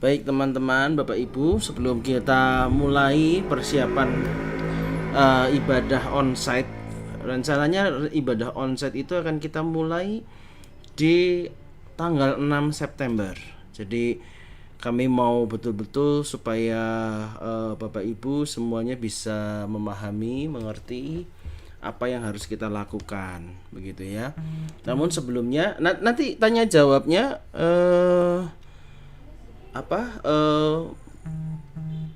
Baik teman-teman, Bapak Ibu, sebelum kita mulai persiapan ibadah onsite, rencananya ibadah onsite itu akan kita mulai di tanggal 6 September. Jadi kami mau betul-betul supaya Bapak Ibu semuanya bisa memahami, mengerti apa yang harus kita lakukan, begitu ya. Namun sebelumnya nanti tanya jawabnya apa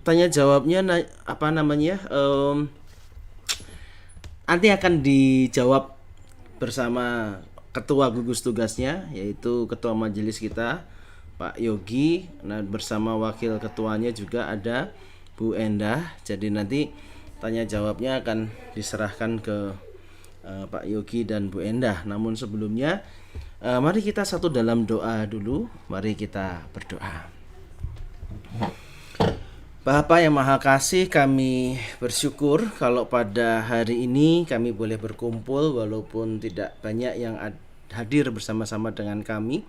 tanya jawabnya apa namanya nanti akan dijawab bersama ketua gugus tugasnya, yaitu ketua majelis kita Pak Yogi. Nah, bersama wakil ketuanya juga ada Bu Endah. Jadi nanti tanya jawabnya akan diserahkan ke Pak Yogi dan Bu Endah. Namun sebelumnya mari kita satu dalam doa dulu. Mari kita berdoa. Bapa yang Maha Kasih, kami bersyukur kalau pada hari ini kami boleh berkumpul walaupun tidak banyak yang hadir bersama-sama dengan kami.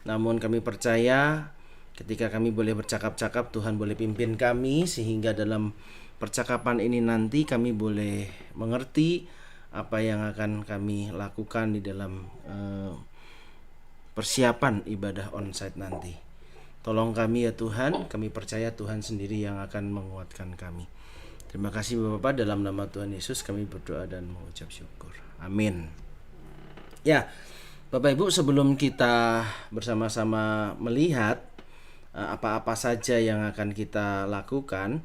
Namun kami percaya ketika kami boleh bercakap-cakap, Tuhan boleh pimpin kami sehingga dalam percakapan ini nanti kami boleh mengerti apa yang akan kami lakukan di dalam persiapan ibadah onsite nanti. Tolong kami ya Tuhan, kami percaya Tuhan sendiri yang akan menguatkan kami. Terima kasih Bapak, dalam nama Tuhan Yesus kami berdoa dan mengucap syukur. Amin. Ya, Bapak Ibu, sebelum kita bersama-sama melihat apa-apa saja yang akan kita lakukan,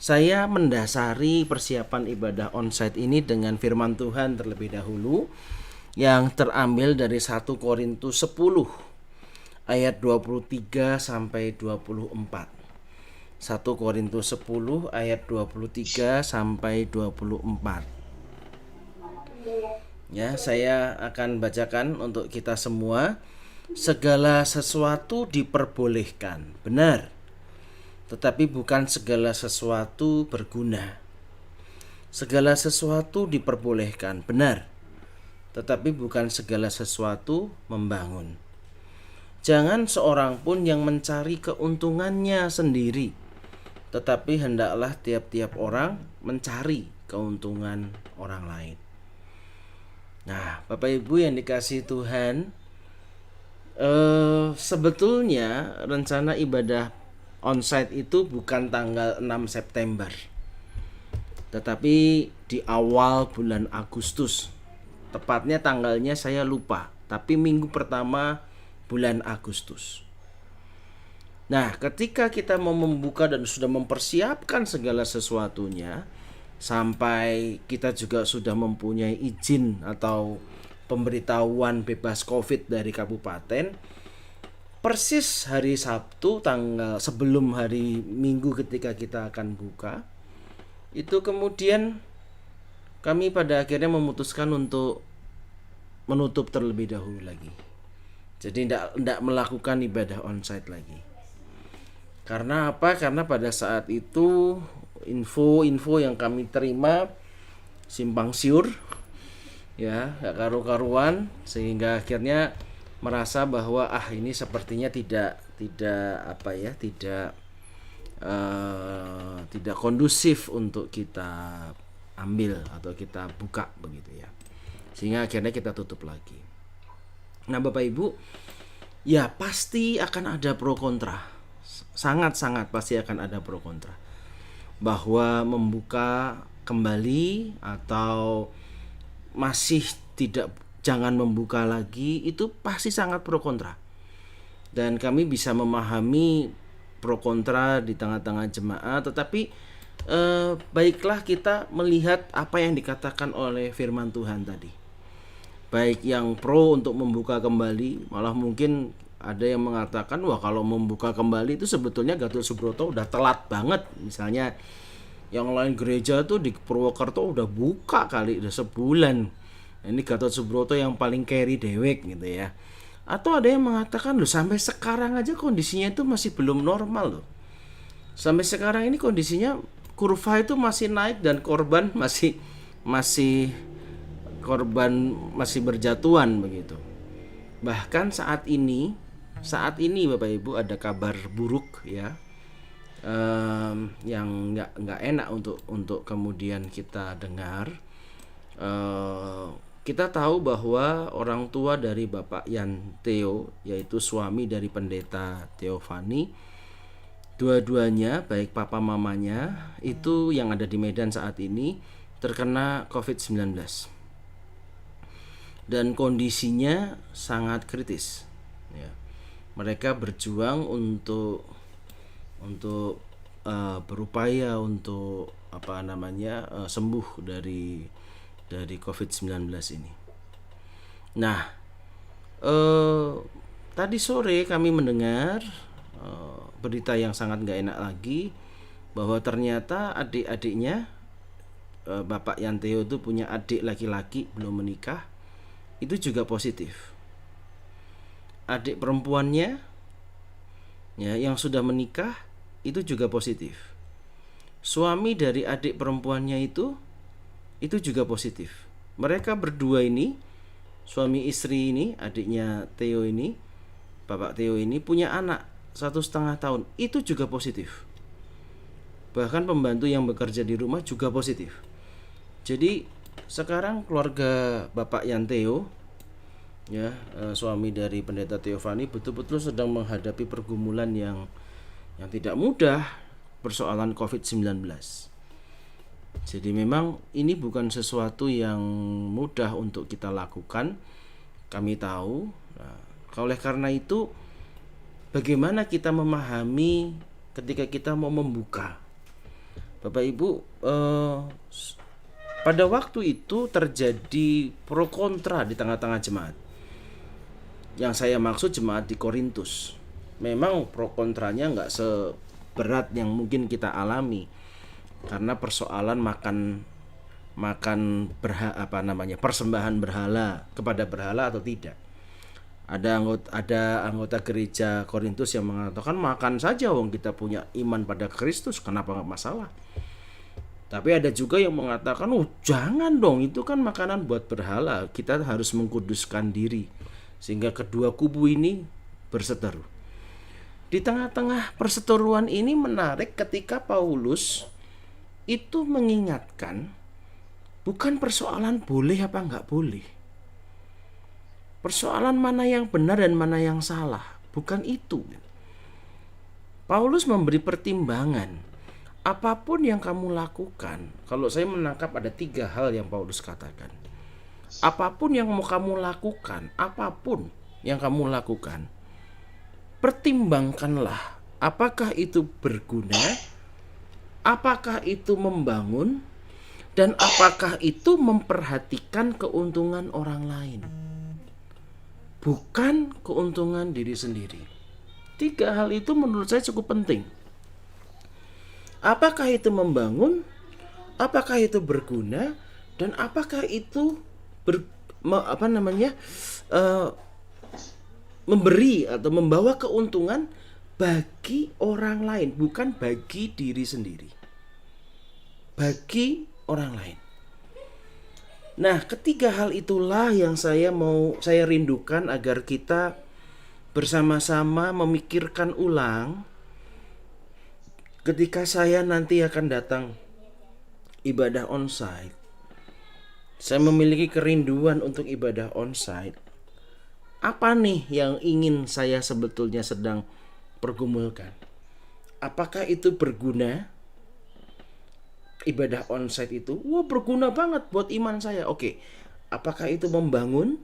saya mendasari persiapan ibadah onsite ini dengan firman Tuhan terlebih dahulu yang terambil dari 1 Korintus 10 ayat 23 sampai 24. 1 Korintus 10 ayat 23 sampai 24. Ya, saya akan bacakan untuk kita semua. Segala sesuatu diperbolehkan, benar. Tetapi bukan segala sesuatu berguna. Segala sesuatu diperbolehkan, benar. Tetapi bukan segala sesuatu membangun. Jangan seorang pun yang mencari keuntungannya sendiri, tetapi hendaklah tiap-tiap orang mencari keuntungan orang lain. Nah, Bapak Ibu yang dikasihi Tuhan, sebetulnya rencana ibadah onsite itu bukan tanggal 6 September, tetapi di awal bulan Agustus. Tepatnya tanggalnya saya lupa, tapi minggu pertama bulan Agustus. Nah, ketika kita mau membuka dan sudah mempersiapkan segala sesuatunya, sampai kita juga sudah mempunyai izin atau pemberitahuan bebas COVID dari kabupaten, persis hari Sabtu tanggal sebelum hari Minggu ketika kita akan buka, itu kemudian kami pada akhirnya memutuskan untuk menutup terlebih dahulu lagi. Jadi tidak melakukan ibadah onsite lagi. Karena apa? Karena pada saat itu info yang kami terima simpang siur, ya, gak karu-karuan, sehingga akhirnya merasa bahwa ini sepertinya tidak kondusif untuk kita ambil atau kita buka begitu ya. Sehingga akhirnya kita tutup lagi. Nah, Bapak Ibu, ya pasti akan ada pro kontra. Sangat-sangat pasti akan ada pro kontra. Bahwa membuka kembali atau masih jangan membuka lagi, itu pasti sangat pro kontra. Dan kami bisa memahami pro kontra di tengah-tengah jemaat, tetapi baiklah kita melihat apa yang dikatakan oleh firman Tuhan tadi. Baik yang pro untuk membuka kembali, malah mungkin ada yang mengatakan, wah kalau membuka kembali itu sebetulnya Gatot Subroto udah telat banget. Misalnya yang lain gereja tuh di Purwokerto udah buka kali, udah sebulan. Ini Gatot Subroto yang paling carry dewek gitu ya. Atau ada yang mengatakan, loh sampai sekarang aja kondisinya itu masih belum normal loh. Sampai sekarang ini kondisinya kurva itu masih naik dan korban masih berjatuhan begitu. Bahkan saat ini saat ini Bapak Ibu ada kabar buruk ya, yang nggak enak untuk kemudian kita dengar. Kita tahu bahwa orang tua dari Bapak Yan Theo, yaitu suami dari pendeta Theophany, dua-duanya baik papa mamanya itu yang ada di Medan saat ini terkena COVID-19 dan kondisinya sangat kritis ya. Mereka berjuang untuk berupaya untuk sembuh dari COVID-19 ini. Nah, tadi sore kami mendengar berita yang sangat gak enak lagi, bahwa ternyata adik-adiknya, Bapak Yan Theo itu punya adik laki-laki belum menikah, itu juga positif. Adik perempuannya ya yang sudah menikah itu juga positif. Suami dari adik perempuannya itu juga positif. Mereka berdua ini, suami istri ini, adiknya Theo ini, Bapak Theo ini punya anak 1,5 tahun, itu juga positif. Bahkan pembantu yang bekerja di rumah juga positif. Jadi sekarang keluarga Bapak Yan Theo ya, suami dari pendeta Theophany, betul-betul sedang menghadapi pergumulan yang tidak mudah, persoalan COVID-19. Jadi memang ini bukan sesuatu yang mudah untuk kita lakukan, kami tahu. Nah, oleh karena itu, bagaimana kita memahami ketika kita mau membuka? Bapak Ibu, pada waktu itu terjadi pro kontra di tengah-tengah jemaat. Yang saya maksud jemaat di Korintus. Memang pro kontranya nggak seberat yang mungkin kita alami, karena persoalan makan persembahan berhala kepada berhala atau tidak. Ada anggota gereja Korintus yang mengatakan makan saja, wong kita punya iman pada Kristus, kenapa nggak masalah. Tapi ada juga yang mengatakan, jangan dong, itu kan makanan buat berhala, kita harus mengkuduskan diri. Sehingga kedua kubu ini berseteru. Di tengah-tengah perseteruan ini menarik ketika Paulus itu mengingatkan, bukan persoalan boleh apa nggak boleh, persoalan mana yang benar dan mana yang salah, bukan itu. Paulus memberi pertimbangan, apapun yang kamu lakukan. Kalau saya menangkap ada 3 hal yang Paulus katakan. Apapun yang mau kamu lakukan, pertimbangkanlah apakah itu berguna, apakah itu membangun, dan apakah itu memperhatikan keuntungan orang lain, bukan keuntungan diri sendiri. 3 hal itu menurut saya cukup penting. Apakah itu membangun, apakah itu berguna, dan apakah itu memberi atau membawa keuntungan bagi orang lain, bukan bagi diri sendiri, bagi orang lain. Nah, 3 hal itulah yang saya rindukan agar kita bersama-sama memikirkan ulang ketika saya nanti akan datang ibadah onsite. Saya memiliki kerinduan untuk ibadah onsite. Apa nih yang ingin saya sebetulnya sedang pergumulkan? Apakah itu berguna? Ibadah onsite itu, berguna banget buat iman saya. Oke. Apakah itu membangun?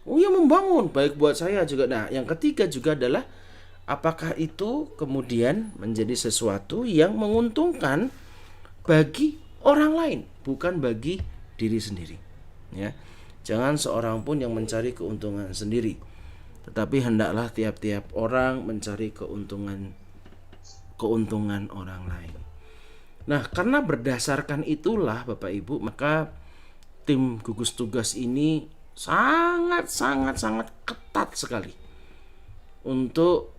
Membangun, baik buat saya juga. Nah, yang ketiga juga adalah apakah itu kemudian menjadi sesuatu yang menguntungkan bagi orang lain, bukan bagi diri sendiri. Ya. Jangan seorang pun yang mencari keuntungan sendiri, tetapi hendaklah tiap-tiap orang mencari keuntungan orang lain. Nah, karena berdasarkan itulah Bapak Ibu, maka tim gugus tugas ini sangat ketat sekali untuk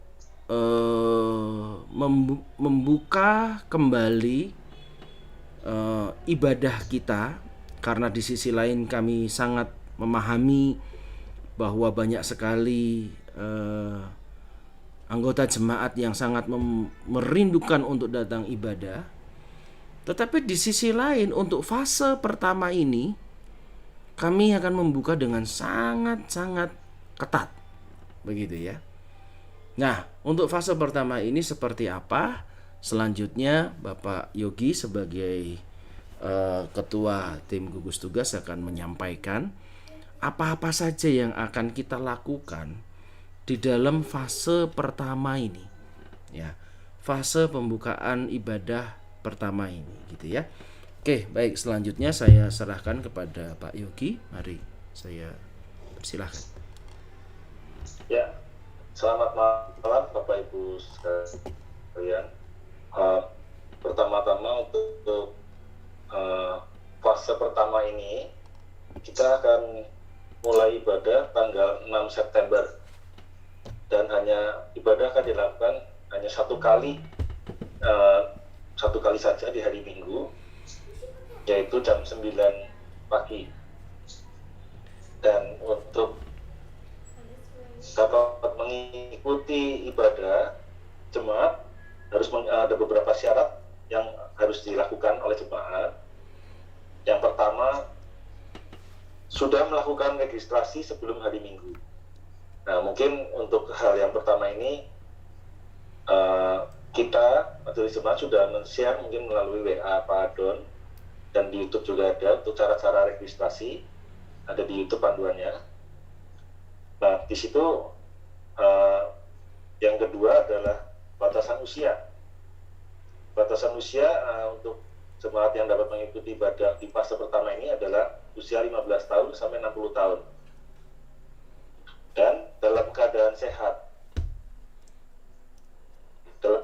membuka kembali ibadah kita, karena di sisi lain kami sangat memahami bahwa banyak sekali anggota jemaat yang sangat merindukan untuk datang ibadah. Tetapi di sisi lain untuk fase pertama ini kami akan membuka dengan sangat-sangat ketat. Begitu ya. Nah, untuk fase pertama ini seperti apa? Selanjutnya Bapak Yogi sebagai ketua tim gugus tugas akan menyampaikan apa-apa saja yang akan kita lakukan di dalam fase pertama ini. Ya, fase pembukaan ibadah pertama ini gitu ya. Oke, baik, selanjutnya saya serahkan kepada Pak Yogi. Mari saya persilahkan. Ya, selamat malam Bapak Ibu sekalian. Pertama-tama untuk fase pertama ini kita akan mulai ibadah tanggal 6 September dan ibadah akan dilakukan hanya satu kali saja di hari Minggu, yaitu jam 9 pagi. Dan untuk dapat mengikuti ibadah, jemaat harus ada beberapa syarat yang harus dilakukan oleh jemaat. Yang pertama, sudah melakukan registrasi sebelum hari Minggu. Nah, mungkin untuk hal yang pertama ini kita majelis jemaat sudah men-share mungkin melalui WA Pak Adon, dan di YouTube juga ada untuk cara-cara registrasi, ada di YouTube panduannya. Nah, di situ yang kedua adalah batasan usia. Batasan usia untuk jemaat yang dapat mengikuti ibadah di fase pertama ini adalah usia 15 tahun sampai 60 tahun. Dan dalam keadaan sehat. Dalam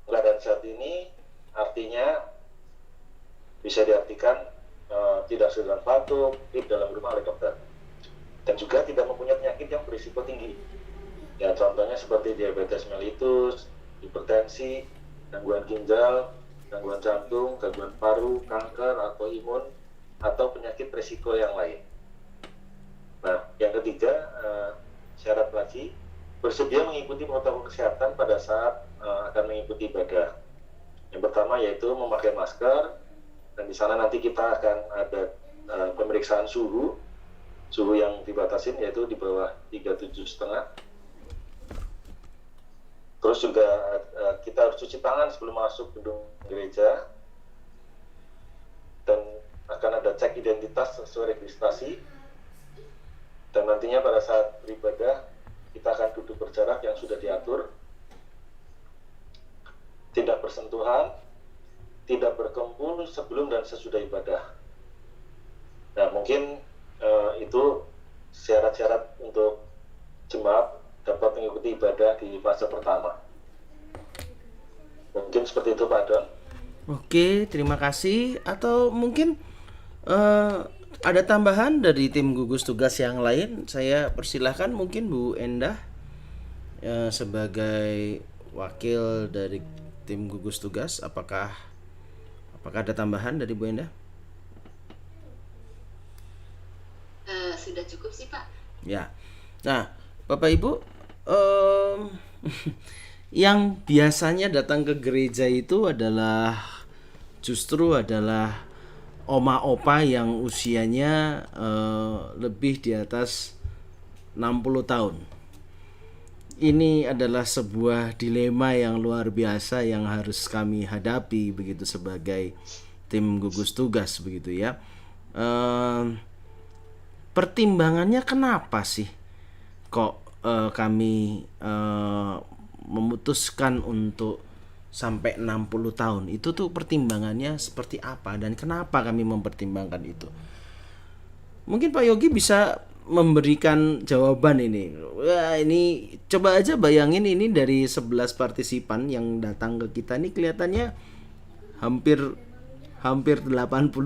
keadaan sehat ini artinya bisa diartikan tidak sedang batuk, di dalam rumah oleh dokter. Dan juga tidak mempunyai penyakit yang berisiko tinggi. Ya, contohnya seperti diabetes mellitus, hipertensi, gangguan ginjal, gangguan jantung, gangguan paru, kanker, atau imun, atau penyakit risiko yang lain. Nah, yang ketiga, syarat lagi, bersedia mengikuti protokol kesehatan pada saat akan mengikuti ibadah. Yang pertama yaitu memakai masker, dan di sana nanti kita akan ada pemeriksaan suhu yang dibatasin yaitu di bawah 37,5. Terus juga kita harus cuci tangan sebelum masuk gedung gereja, dan akan ada cek identitas sesuai registrasi. Dan nantinya pada saat beribadah kita akan duduk berjarak yang sudah diatur, tidak bersentuhan, tidak berkumpul sebelum dan sesudah ibadah. Nah, mungkin itu syarat-syarat untuk jemaat dapat mengikuti ibadah di fase pertama. Mungkin seperti itu Pak Don. Oke, terima kasih. Atau mungkin ada tambahan dari tim gugus tugas yang lain? Saya persilahkan mungkin Bu Endah sebagai wakil dari tim gugus tugas. Apakah ada tambahan dari Bu Endah? Sudah cukup sih Pak. Ya. Nah, Bapak Ibu, yang biasanya datang ke gereja itu justru adalah oma opa yang usianya lebih di atas 60 tahun. Ini adalah sebuah dilema yang luar biasa yang harus kami hadapi begitu sebagai tim gugus tugas begitu ya. Pertimbangannya kenapa sih kok kami memutuskan untuk sampai 60 tahun? Itu tuh pertimbangannya seperti apa dan kenapa kami mempertimbangkan itu? Mungkin Pak Yogi bisa memberikan jawaban ini. Wah, ini coba aja bayangin, ini dari 11 partisipan yang datang ke kita ini kelihatannya hampir 80%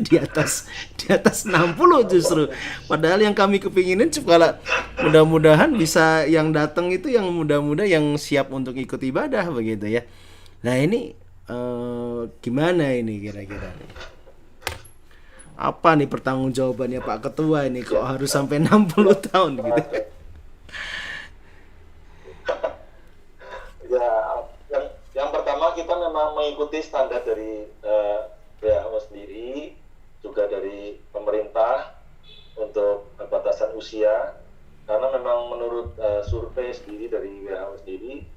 di atas 60 justru. Padahal yang kami kepinginin cuma mudah-mudahan bisa yang datang itu yang muda-muda yang siap untuk ikut ibadah begitu ya. Nah, ini gimana ini kira-kira? apa nih pertanggungjawabannya Pak Ketua ini kok harus sampai 60 tahun gitu. Ya, yang pertama kita memang mengikuti standar dari WHO sendiri, juga dari pemerintah untuk batasan usia, karena memang menurut survei sendiri dari WHO sendiri,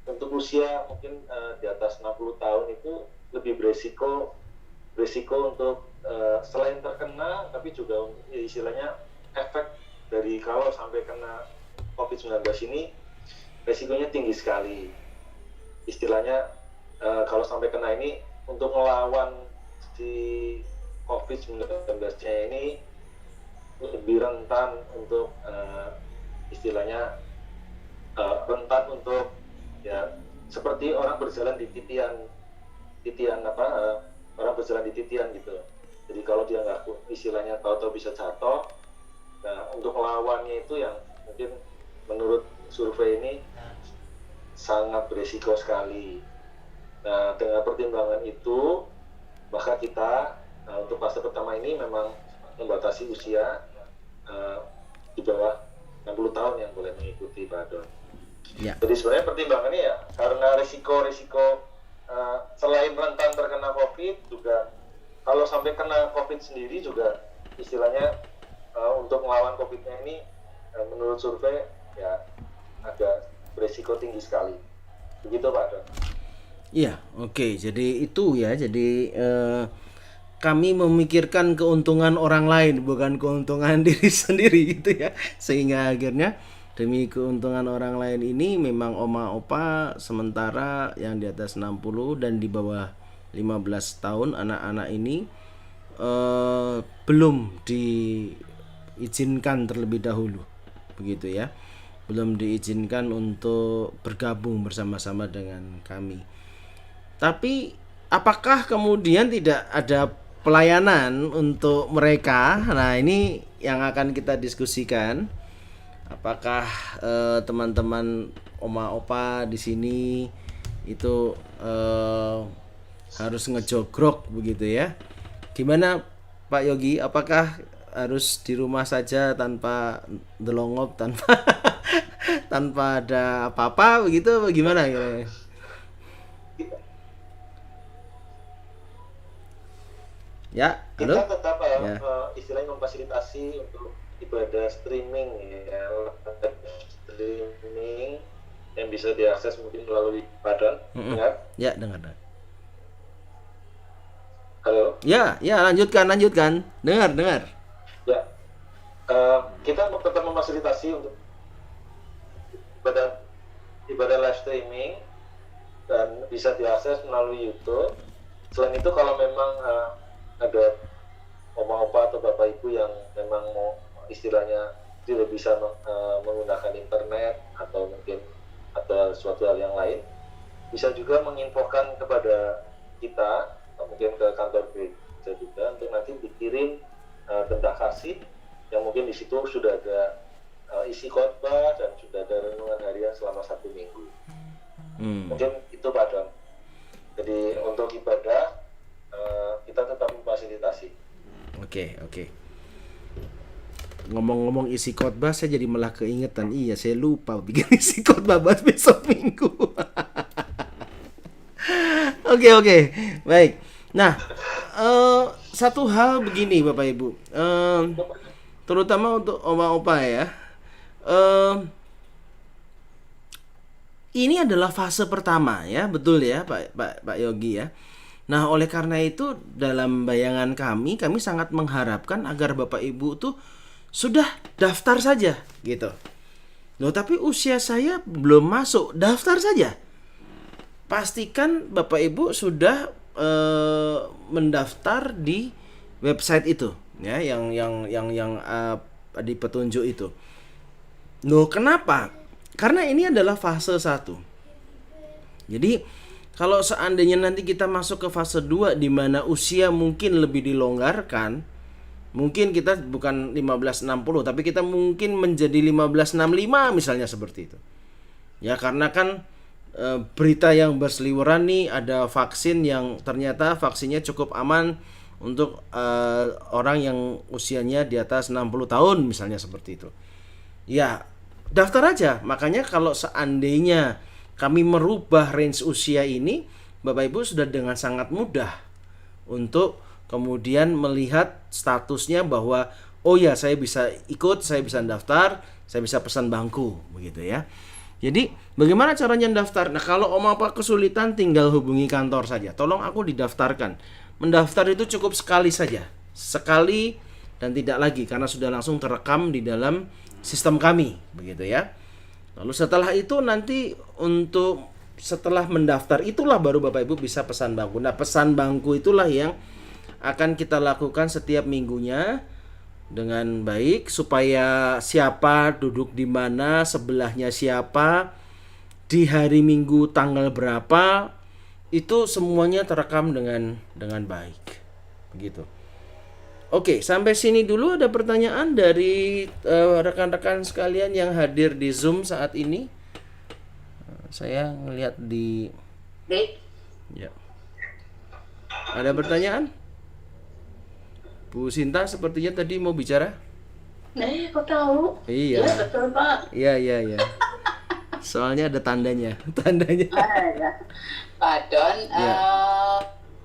untuk usia mungkin di atas 60 tahun itu lebih beresiko untuk selain terkena, tapi juga istilahnya efek dari kalau sampai kena COVID-19 ini resikonya tinggi sekali. Istilahnya kalau sampai kena ini untuk melawan si COVID-19-nya ini lebih rentan untuk istilahnya rentan untuk ya seperti orang berjalan di titian orang berjalan di titian gitu. Jadi kalau dia nggak istilahnya tahu-tahu bisa jatuh, nah untuk melawannya itu yang mungkin menurut survei ini sangat berisiko sekali. Nah, dengan pertimbangan itu, maka kita untuk fase pertama ini memang membatasi usia di bawah 60 tahun yang boleh mengikuti Pak Don. Ya. Jadi sebenarnya pertimbangannya ya karena risiko selain rentan terkena COVID juga, kalau sampai kena COVID sendiri juga istilahnya untuk melawan COVID-nya ini menurut survei ya agak berisiko tinggi sekali. Begitu Pak Don. Iya, oke. Jadi itu ya. Jadi kami memikirkan keuntungan orang lain bukan keuntungan diri sendiri gitu ya. Sehingga akhirnya demi keuntungan orang lain ini memang oma opa sementara yang di atas 60 dan di bawah 15 tahun anak-anak ini belum diizinkan terlebih dahulu. Begitu ya. Belum diizinkan untuk bergabung bersama-sama dengan kami. Tapi apakah kemudian tidak ada pelayanan untuk mereka? Nah, ini yang akan kita diskusikan. Apakah teman-teman oma opa di sini itu harus ngejogrok begitu ya? Gimana Pak Yogi? Apakah harus di rumah saja tanpa delongop, tanpa ada apa-apa begitu? Bagaimana ya? Ya, halo. Kita tetap Ya. istilahnya memfasilitasi untuk ibadah streaming ya, streaming yang bisa diakses mungkin melalui Padang. Dengar? Ya, dengar. Halo. Ya, lanjutkan. Dengar. Ya, kita tetap memfasilitasi untuk ibadah live streaming dan bisa diakses melalui YouTube. Selain itu kalau memang ada oma-opa atau bapak ibu yang memang mau istilahnya tidak bisa menggunakan internet atau mungkin atau suatu hal yang lain, bisa juga menginfokan kepada kita atau mungkin ke kantor gereja juga untuk nanti dikirim tenda kasih yang mungkin di situ sudah ada isi khotbah dan sudah ada renungan harian selama 1 minggu. Mungkin itu Pak Don. Jadi untuk ibadah kita tetap memfasilitasi. Oke. Ngomong-ngomong isi khotbah, saya jadi malah keingetan. Iya, saya lupa bikin isi khotbah buat besok minggu. Oke. Baik. Nah, satu hal begini Bapak Ibu, terutama untuk oma-opa ya. Ini adalah fase pertama ya, betul ya Pak Yogi ya. Nah, oleh karena itu dalam bayangan kami sangat mengharapkan agar Bapak Ibu tuh sudah daftar saja gitu. Loh, tapi usia saya belum masuk, daftar saja. Pastikan Bapak Ibu sudah mendaftar di website itu ya, yang di petunjuk itu. Loh, kenapa? Karena ini adalah fase 1. Jadi kalau seandainya nanti kita masuk ke fase 2 di mana usia mungkin lebih dilonggarkan, mungkin kita bukan 15-60 tapi kita mungkin menjadi 15-65 misalnya seperti itu. Ya, karena kan berita yang berseliweran nih, ada vaksin yang ternyata vaksinnya cukup aman untuk orang yang usianya di atas 60 tahun misalnya seperti itu. Ya, daftar aja. Makanya kalau seandainya kami merubah range usia ini, Bapak Ibu sudah dengan sangat mudah untuk kemudian melihat statusnya bahwa oh ya, saya bisa ikut, saya bisa daftar, saya bisa pesan bangku begitu ya. Jadi bagaimana caranya daftar? Nah, kalau Om apa kesulitan tinggal hubungi kantor saja. Tolong aku didaftarkan. Mendaftar itu cukup sekali saja. Sekali dan tidak lagi karena sudah langsung terekam di dalam sistem kami begitu ya. Lalu setelah itu nanti untuk setelah mendaftar itulah baru Bapak Ibu bisa pesan bangku. Nah, pesan bangku itulah yang akan kita lakukan setiap minggunya dengan baik supaya siapa duduk di mana, sebelahnya siapa, di hari Minggu tanggal berapa, itu semuanya terekam dengan baik. Begitu. Oke, sampai sini dulu ada pertanyaan dari rekan-rekan sekalian yang hadir di Zoom saat ini. Saya ngelihat di ya. Ada pertanyaan? Bu Sinta sepertinya tadi mau bicara. Kok tahu? Iya. Ya, betul Pak. Iya. Soalnya ada tandanya. Ya. Pak Don, Ya.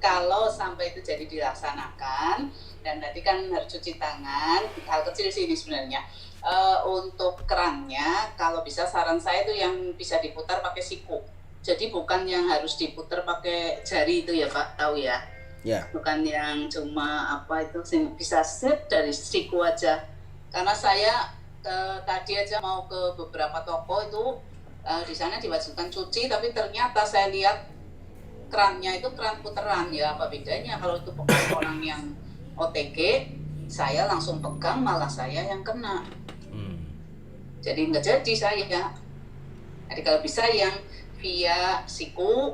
kalau sampai itu jadi dilaksanakan, dan tadi kan harus cuci tangan, hal kecil sih ini sebenarnya. Untuk kerannya, kalau bisa saran saya itu yang bisa diputar pakai siku. Jadi bukan yang harus diputar pakai jari itu ya Pak, tahu ya? Ya. Bukan yang cuma apa itu bisa set dari siku aja. Karena saya tadi aja mau ke beberapa toko itu di sana diwajibkan cuci, tapi ternyata saya lihat kerannya itu keran puteran ya. Apa bedanya kalau itu bekas orang yang OTG, saya langsung pegang malah saya yang kena. Jadi nggak jadi saya. Jadi kalau bisa yang via siku.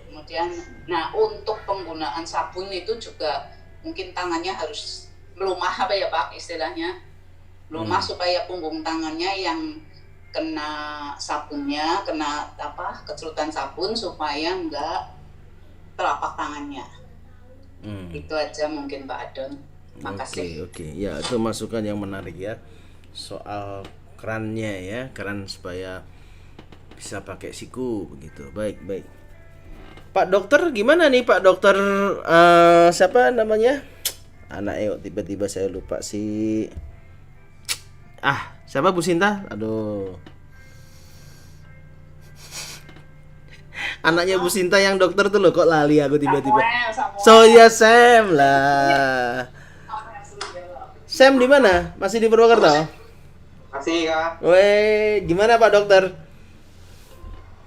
Kemudian, nah untuk penggunaan sabun itu juga mungkin tangannya harus melumah apa ya Pak istilahnya, melumah supaya punggung tangannya yang kena sabunnya, kena kecerutan sabun supaya enggak telapak tangannya. Itu aja mungkin Pak Adon. Makasih. Oke. Ya, itu masukan yang menarik ya. Soal kerannya ya, keran supaya bisa pakai siku begitu. Baik. Pak dokter gimana nih Pak dokter siapa namanya? Anak tiba-tiba saya lupa sih. Siapa Bu Sinta? Aduh. Anaknya Bu Sinta yang dokter tuh loh, kok lali aku tiba-tiba. Soya Sam lah. Sam di mana? Masih di Purwokerto? Masih Kak. Weh, gimana Pak dokter?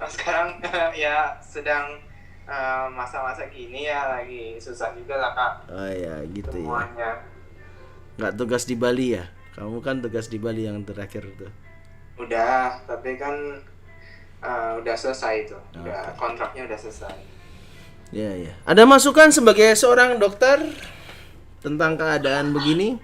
Nah, sekarang ya sedang masa-masa gini ya lagi susah juga lah Kak. Oh ya gitu semuanya. Ya. Nggak tugas di Bali ya? Kamu kan tugas di Bali yang terakhir tuh. Udah, tapi kan udah selesai itu. Udah kontraknya udah selesai. Ya. Ada masukan sebagai seorang dokter tentang keadaan begini?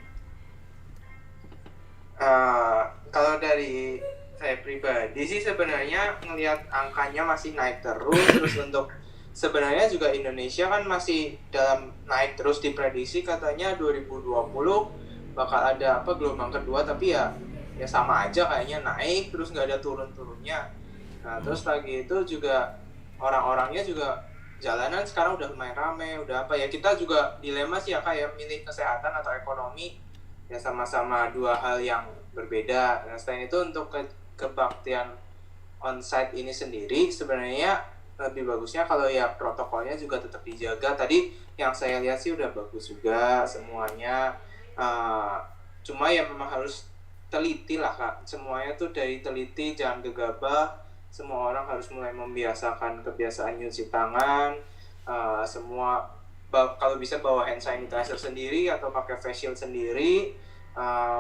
Kalau dari saya pribadi sih sebenarnya ngelihat angkanya masih naik terus untuk sebenarnya juga Indonesia kan masih dalam naik terus, diprediksi katanya 2020 bakal ada gelombang kedua, tapi ya sama aja kayaknya naik terus nggak ada turun-turunnya. Nah terus lagi itu juga orang-orangnya juga jalanan sekarang udah lumayan rame, udah kita juga dilema sih ya kayak milih kesehatan atau ekonomi, ya sama-sama dua hal yang berbeda. Nah selain itu untuk kebaktian onsite ini sendiri sebenarnya lebih bagusnya kalau ya protokolnya juga tetap dijaga. Tadi yang saya lihat sih udah bagus juga semuanya, cuma ya memang harus teliti lah Kak, semuanya tuh dari teliti, jangan gegabah. Semua orang harus mulai membiasakan kebiasaan nyuci tangan, semua kalau bisa bawa hand sanitizer sendiri atau pakai face shield sendiri,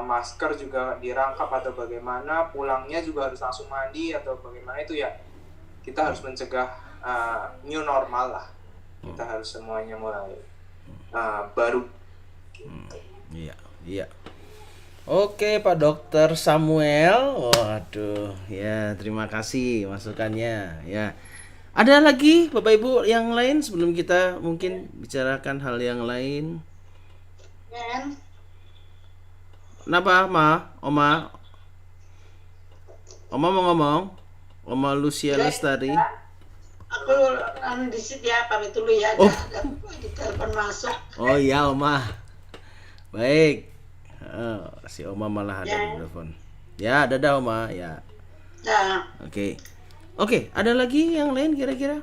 masker juga dirangkap atau bagaimana, pulangnya juga harus langsung mandi atau bagaimana. Itu ya kita harus mencegah new normal lah. Kita harus semuanya mulai baru gitu. Iya. Oke Pak Dokter Samuel. Waduh, ya terima kasih masukannya ya. Ada lagi Bapak Ibu yang lain sebelum kita mungkin bicarakan hal yang lain? Ken. Kenapa, Oma? Oma mau ngomong? Oma Lucia Lestari. Aku di sini ya, pamit dulu ya. Oh. Ada telepon masuk. Oh iya, Oma. Baik. Si Oma malah ada di telepon. Ya, dadah Oma. Ya. Nah, Oke, ada lagi yang lain kira-kira?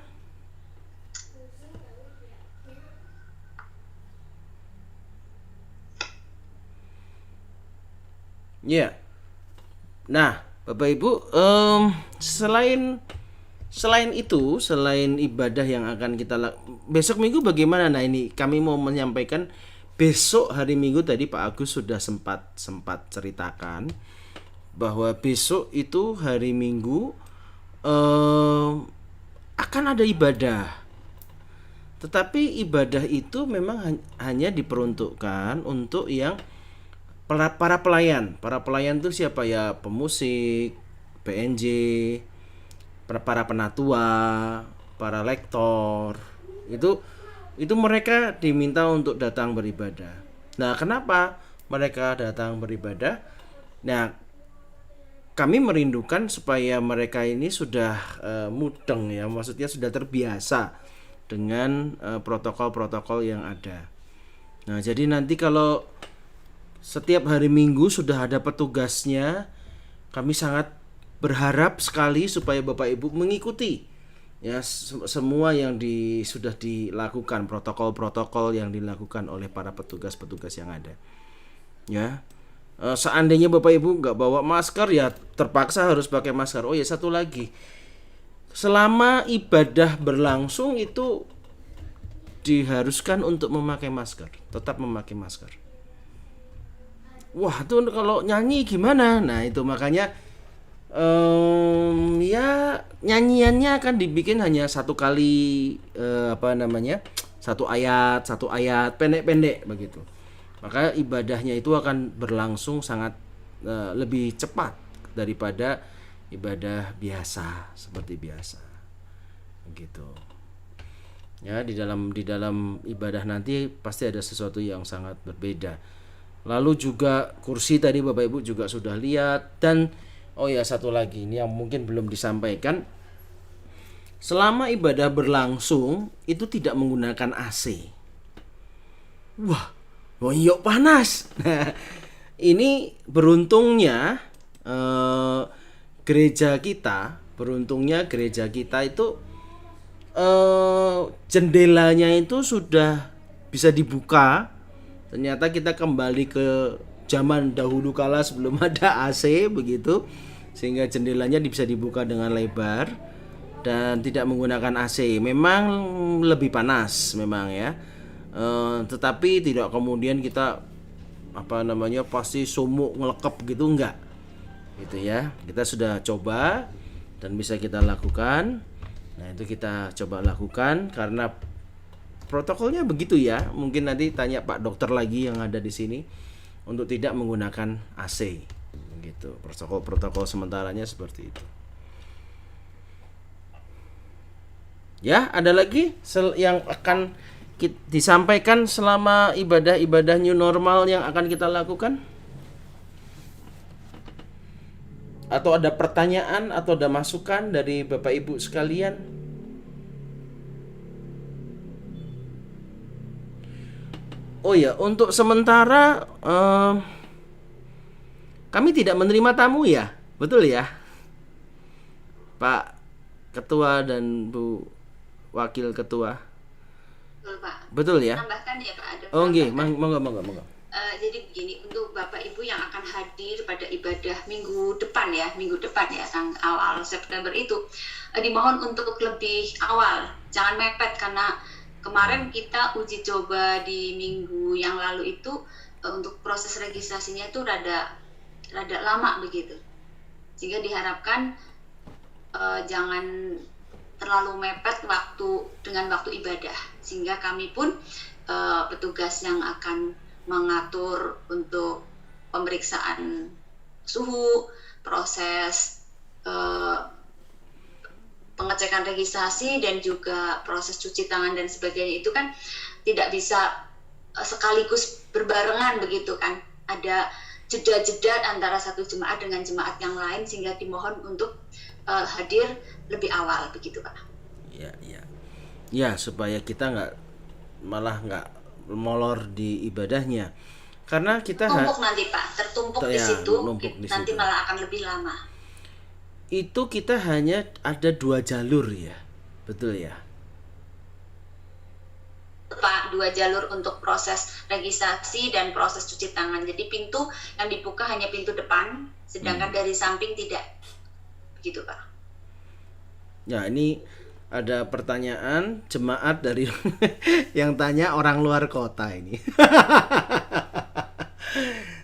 Ya. Nah, Bapak Ibu, selain itu, selain ibadah yang akan kita besok Minggu bagaimana? Nah, ini kami mau menyampaikan besok hari Minggu tadi Pak Agus sudah sempat ceritakan bahwa besok itu hari Minggu akan ada ibadah. Tetapi ibadah itu memang hanya diperuntukkan untuk yang para pelayan. Para pelayan itu siapa ya? Pemusik, PNJ, para penatua, para lektor. Itu mereka diminta untuk datang beribadah. Nah, kenapa mereka datang beribadah? Nah, kami merindukan supaya mereka ini sudah mudeng ya, maksudnya sudah terbiasa dengan protokol-protokol yang ada. Nah, jadi nanti kalau setiap hari Minggu sudah ada petugasnya, kami sangat berharap sekali supaya Bapak Ibu mengikuti ya semua yang sudah dilakukan, protokol-protokol yang dilakukan oleh para petugas-petugas yang ada. Ya. Seandainya Bapak Ibu nggak bawa masker ya terpaksa harus pakai masker. Oh ya, satu lagi. Selama ibadah berlangsung itu diharuskan untuk memakai masker, tetap memakai masker. Wah, itu kalau nyanyi gimana? Nah, itu makanya ya nyanyiannya akan dibikin hanya satu kali satu ayat pendek-pendek begitu. Maka ibadahnya itu akan berlangsung sangat lebih cepat daripada ibadah biasa seperti biasa. Begitu. Ya, di dalam ibadah nanti pasti ada sesuatu yang sangat berbeda. Lalu juga kursi tadi Bapak Ibu juga sudah lihat. Dan oh ya, satu lagi ini yang mungkin belum disampaikan. Selama ibadah berlangsung itu tidak menggunakan AC. Wah, yuk panas. Nah, ini beruntungnya gereja kita itu jendelanya itu sudah bisa dibuka. Ternyata kita kembali ke zaman dahulu kala sebelum ada AC begitu, sehingga jendelanya bisa dibuka dengan lebar dan tidak menggunakan AC. Memang lebih panas memang ya, tetapi tidak kemudian kita pasti sumuk ngelekep gitu, enggak gitu ya. Kita sudah coba dan bisa kita lakukan. Nah, itu kita coba lakukan karena protokolnya begitu ya. Mungkin nanti tanya Pak Dokter lagi yang ada di sini untuk tidak menggunakan AC. Begitu. Protokol sementaranya seperti itu. Ya, ada lagi yang akan disampaikan selama ibadah new normal yang akan kita lakukan? Atau ada pertanyaan atau ada masukan dari Bapak Ibu sekalian? Oh ya, untuk sementara kami tidak menerima tamu ya, betul ya, Pak Ketua dan Bu Wakil Ketua. Betul, Pak. Betul ya. Tambahkan ya Pak. Ada oh nggih, monggo. Jadi begini, untuk Bapak Ibu yang akan hadir pada ibadah minggu depan ya, awal September itu, dimohon untuk lebih awal, jangan mepet karena kemarin kita uji coba di minggu yang lalu itu untuk proses registrasinya itu rada lama begitu, sehingga diharapkan jangan terlalu mepet dengan waktu ibadah, sehingga kami pun petugas yang akan mengatur untuk pemeriksaan suhu, proses pengecekan registrasi dan juga proses cuci tangan dan sebagainya itu kan tidak bisa sekaligus berbarengan begitu kan, ada jeda-jeda antara satu jemaat dengan jemaat yang lain, sehingga dimohon untuk hadir lebih awal begitu Pak. Ya, supaya kita malah nggak molor di ibadahnya, karena kita Tumpuk nanti Pak, tertumpuk di situ, nanti malah akan lebih lama. Itu kita hanya ada 2 jalur ya, betul ya Pak, 2 jalur untuk proses registrasi dan proses cuci tangan. Jadi pintu yang dibuka hanya pintu depan, sedangkan dari samping tidak, begitu Pak. Ya, ini ada pertanyaan jemaat dari yang tanya orang luar kota ini.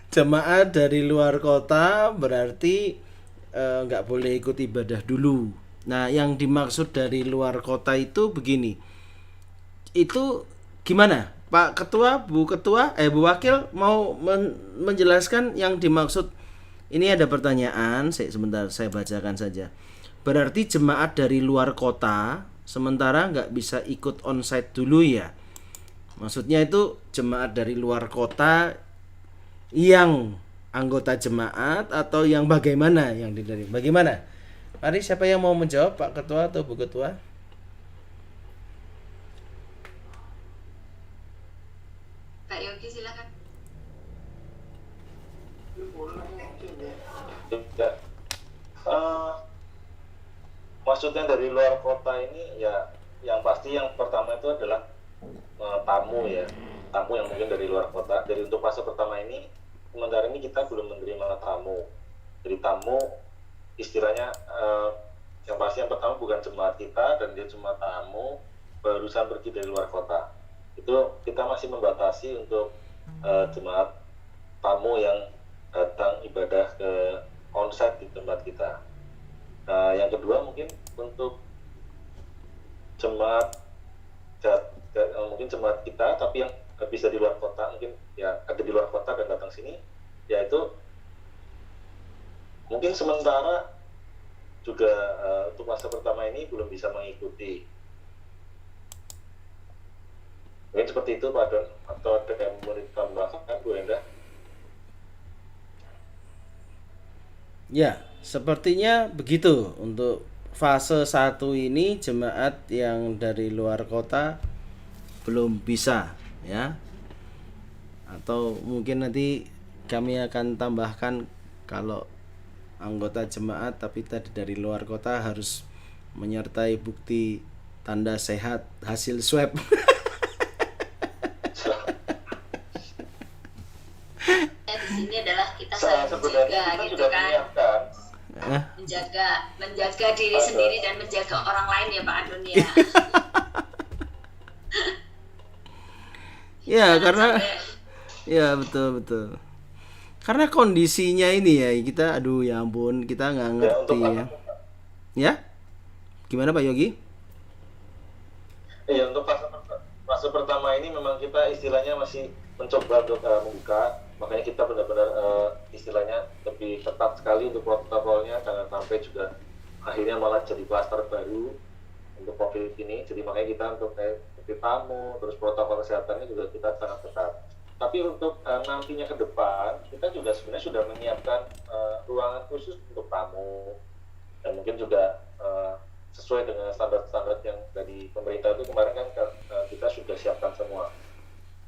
Jemaat dari luar kota berarti nggak boleh ikut ibadah dulu. Nah, yang dimaksud dari luar kota itu begini. Itu gimana? Pak Ketua, Bu Ketua, Bu Wakil mau menjelaskan yang dimaksud. Ini ada pertanyaan, sebentar saya bacakan saja. Berarti jemaat dari luar kota sementara nggak bisa ikut onsite dulu ya? Maksudnya itu jemaat dari luar kota yang anggota jemaat atau yang bagaimana yang dari bagaimana? Mari, siapa yang mau menjawab, Pak Ketua atau Bu Ketua? Pak Yogi silakan. Ya. Maksudnya dari luar kota ini ya, yang pasti yang pertama itu adalah tamu ya, tamu yang mungkin dari luar kota. Jadi untuk fase pertama ini, sementara ini kita belum menerima tamu. Jadi tamu istilahnya yang pasti yang pertama bukan jemaat kita, dan dia cuma tamu barusan pergi dari luar kota. Itu kita masih membatasi untuk jemaat tamu yang datang ibadah ke onsite di tempat kita. Nah, yang kedua mungkin untuk jemaat mungkin jemaat kita tapi yang bisa di luar kota, mungkin ya ada di luar kota dan datang sini, yaitu mungkin sementara juga untuk masa pertama ini belum bisa mengikuti. Mungkin seperti itu Pak Don, atau ada yang mau ditambahkan Bu Enda? Ya, sepertinya begitu. Untuk fase 1 ini jemaat yang dari luar kota belum bisa ya. Atau mungkin nanti kami akan tambahkan kalau anggota jemaat tapi tadi dari luar kota harus menyertai bukti tanda sehat hasil swab. Di sini adalah kita saling menjaga gitu kan, menjaga diri sendiri dan menjaga orang lain ya Pak Adon ya. Ya, karena ya betul. Karena kondisinya ini ya, kita aduh ya ampun, kita nggak ngerti ya. Ya? Gimana Pak Yogi? Iya, untuk fase pertama ini memang kita istilahnya masih mencoba untuk membuka, makanya kita benar-benar istilahnya lebih ketat sekali untuk protokolnya, jangan sampai juga akhirnya malah jadi klaster baru untuk COVID ini. Jadi makanya kita untuk tamu, terus protokol kesehatannya juga kita sangat ketat. Tapi untuk nantinya ke depan, kita juga sebenarnya sudah menyiapkan ruangan khusus untuk tamu, dan mungkin juga sesuai dengan standar-standar yang dari pemerintah itu kemarin kan kita sudah siapkan semua.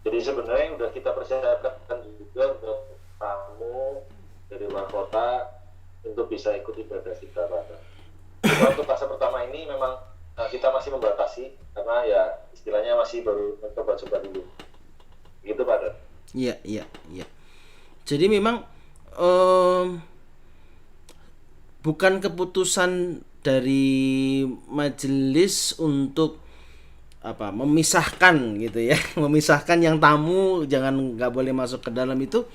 Jadi sebenarnya sudah kita persiapkan juga untuk tamu dari luar kota untuk bisa ikut ibadah kita pada. Untuk fase pertama ini memang kita masih membatasi karena ya istilahnya masih baru mencoba-coba dulu. Gitu Pak. Iya. Jadi memang bukan keputusan dari majelis untuk memisahkan gitu ya, memisahkan yang tamu nggak boleh masuk ke dalam, itu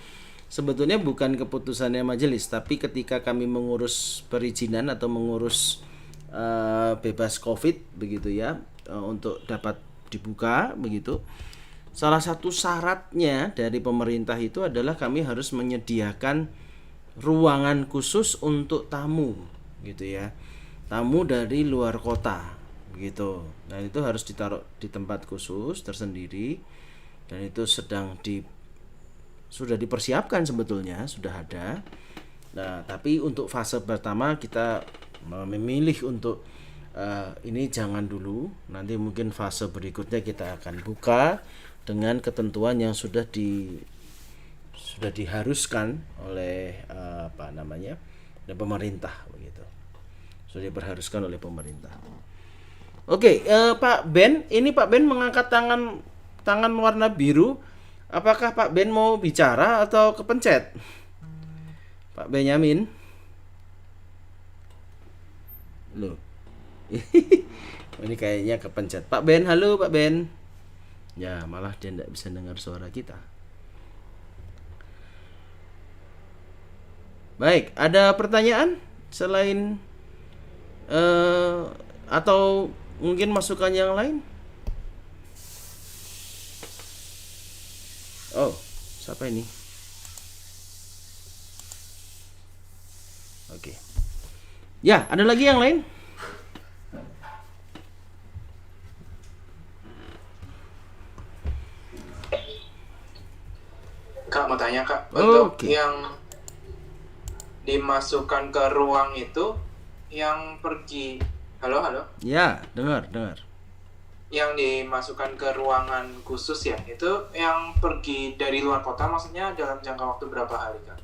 sebetulnya bukan keputusannya majelis. Tapi ketika kami mengurus perizinan atau mengurus bebas COVID begitu ya, untuk dapat dibuka begitu, salah satu syaratnya dari pemerintah itu adalah kami harus menyediakan ruangan khusus untuk tamu gitu ya, tamu dari luar kota begitu. Dan itu harus ditaruh di tempat khusus tersendiri, dan itu sedang sudah dipersiapkan sebetulnya, sudah ada. Nah, tapi untuk fase pertama kita memilih untuk ini jangan dulu. Nanti mungkin fase berikutnya kita akan buka dengan ketentuan yang sudah diharuskan oleh oleh pemerintah begitu. Sudah diperharuskan oleh pemerintah. Oke, Pak Ben, ini Pak Ben mengangkat tangan warna biru. Apakah Pak Ben mau bicara atau kepencet? Pak Benyamin. Loh. Ini kayaknya kepencet. Pak Ben, halo Pak Ben. Ya, malah dia tidak bisa dengar suara kita. Baik, ada pertanyaan selain atau mungkin masukan yang lain? Oh, siapa ini? Oke. Ya, ada lagi yang lain? Kak mau tanya Kak, Oh, untuk oke. yang dimasukkan ke ruang itu yang pergi, halo, Ya, dengar. yang dimasukkan ke ruangan khusus ya, itu yang pergi dari luar kota maksudnya dalam jangka waktu berapa hari Kak?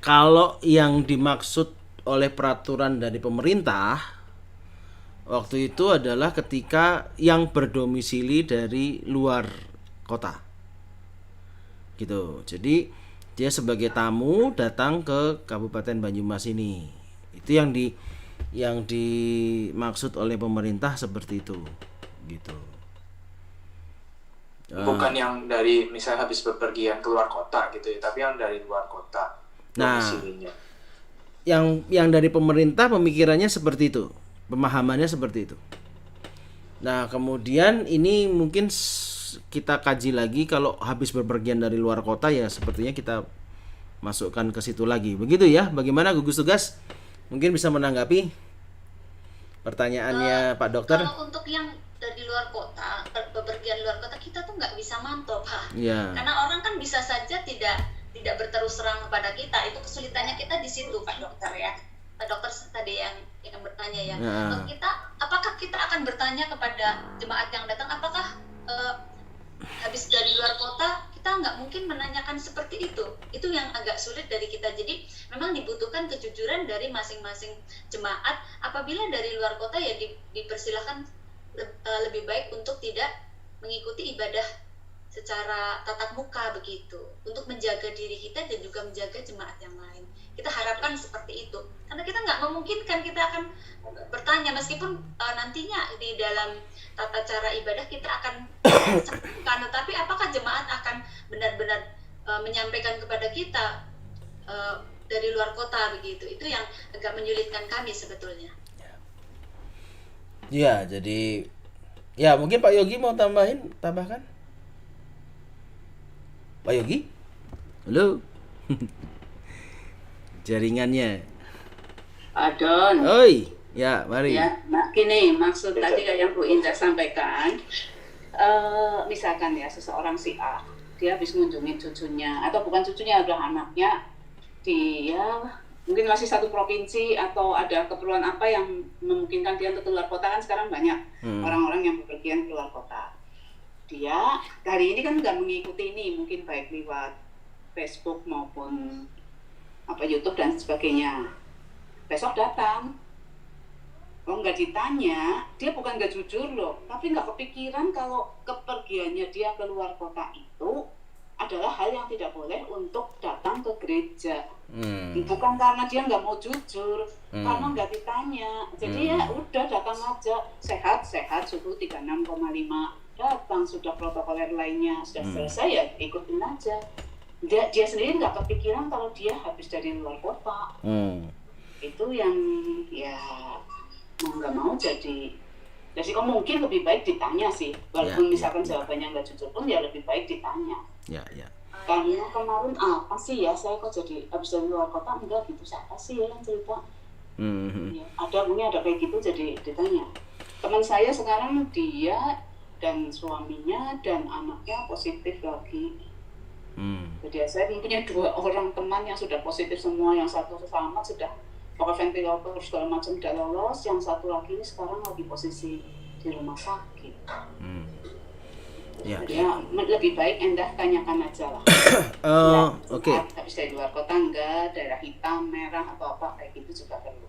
Kalau yang dimaksud oleh peraturan dari pemerintah waktu itu adalah ketika yang berdomisili dari luar kota, gitu. Jadi dia sebagai tamu datang ke Kabupaten Banyumas ini. Itu yang dimaksud oleh pemerintah seperti itu, gitu. Bukan yang dari misalnya habis bepergian keluar kota gitu ya, tapi yang dari luar kota Nah, domisilinya. yang dari pemerintah pemikirannya seperti itu, pemahamannya seperti itu. Nah, kemudian ini mungkin kita kaji lagi, kalau habis bepergian dari luar kota ya sepertinya kita masukkan ke situ lagi. Begitu ya. Bagaimana gugus tugas? Mungkin bisa menanggapi pertanyaannya Pak Dokter. Kalau untuk yang dari luar kota, bepergian luar kota, kita tuh nggak bisa mantau, Pak. Ya. Karena orang kan bisa saja tidak berterus terang kepada kita. Itu kesulitannya kita di situ, Pak Dokter ya. Pak Dokter tadi yang bertanya ya. Ya. Apakah kita akan bertanya kepada jemaat yang datang, apakah habis dari luar kota, kita nggak mungkin menanyakan seperti itu. Itu yang agak sulit dari kita. Jadi memang dibutuhkan kejujuran dari masing-masing jemaat. Apabila dari luar kota ya dipersilahkan lebih baik untuk tidak mengikuti ibadah secara tatap muka begitu, untuk menjaga diri kita dan juga menjaga jemaat yang lain. Kita harapkan seperti itu, karena kita nggak memungkinkan kita akan bertanya, meskipun nantinya di dalam tata cara ibadah kita akan sampaikan, tetapi apakah jemaat akan benar-benar menyampaikan kepada kita dari luar kota begitu? Itu yang agak menyulitkan kami sebetulnya. Ya, jadi ya mungkin Pak Yogi mau tambahkan? Pak Yogi? Halo. Jaringannya. Adon. Oi, ya, mari. Ya, gini maksud tadi yang Bu Indah sampaikan, misalkan ya seseorang si A, dia habis ngunjungin cucunya, atau bukan cucunya, udah anaknya, dia mungkin masih satu provinsi atau ada keperluan apa yang memungkinkan dia untuk keluar kota, kan sekarang banyak orang-orang yang bepergian keluar kota. Dia hari ini kan nggak mengikuti ini, mungkin baik lewat Facebook maupun YouTube dan sebagainya. Besok datang, nggak ditanya, dia bukan nggak jujur loh, tapi nggak kepikiran kalau kepergiannya dia keluar kota itu adalah hal yang tidak boleh untuk datang ke gereja. Bukan karena dia nggak mau jujur, karena nggak ditanya. Jadi ya udah datang aja, sehat suhu 36,5, datang, sudah protokoler lainnya sudah selesai ya ikutin aja. Dia sendiri nggak kepikiran kalau dia habis dari luar kota. Itu yang ya mau nggak mau jadi kok mungkin lebih baik ditanya sih, walaupun misalkan jawabannya nggak jujur pun ya lebih baik ditanya. Ya. Karena kemarin apa sih ya, saya kok jadi habis dari luar kota, enggak gitu, siapa sih ya yang cerita. Ya, ada kayak gitu, jadi ditanya. Teman saya sekarang dia dan suaminya dan anaknya positif lagi. Jadi saya punya 2 orang teman yang sudah positif semua, yang satu selamat sudah pakai ventilator segala macam sudah lolos, yang satu lagi ini sekarang lagi posisi di rumah sakit. Ya. Jadi ya, lebih baik Endah tanyakan aja lah. Oke. Habis dari luar kota enggak, daerah hitam, merah atau apa kayak gitu juga perlu.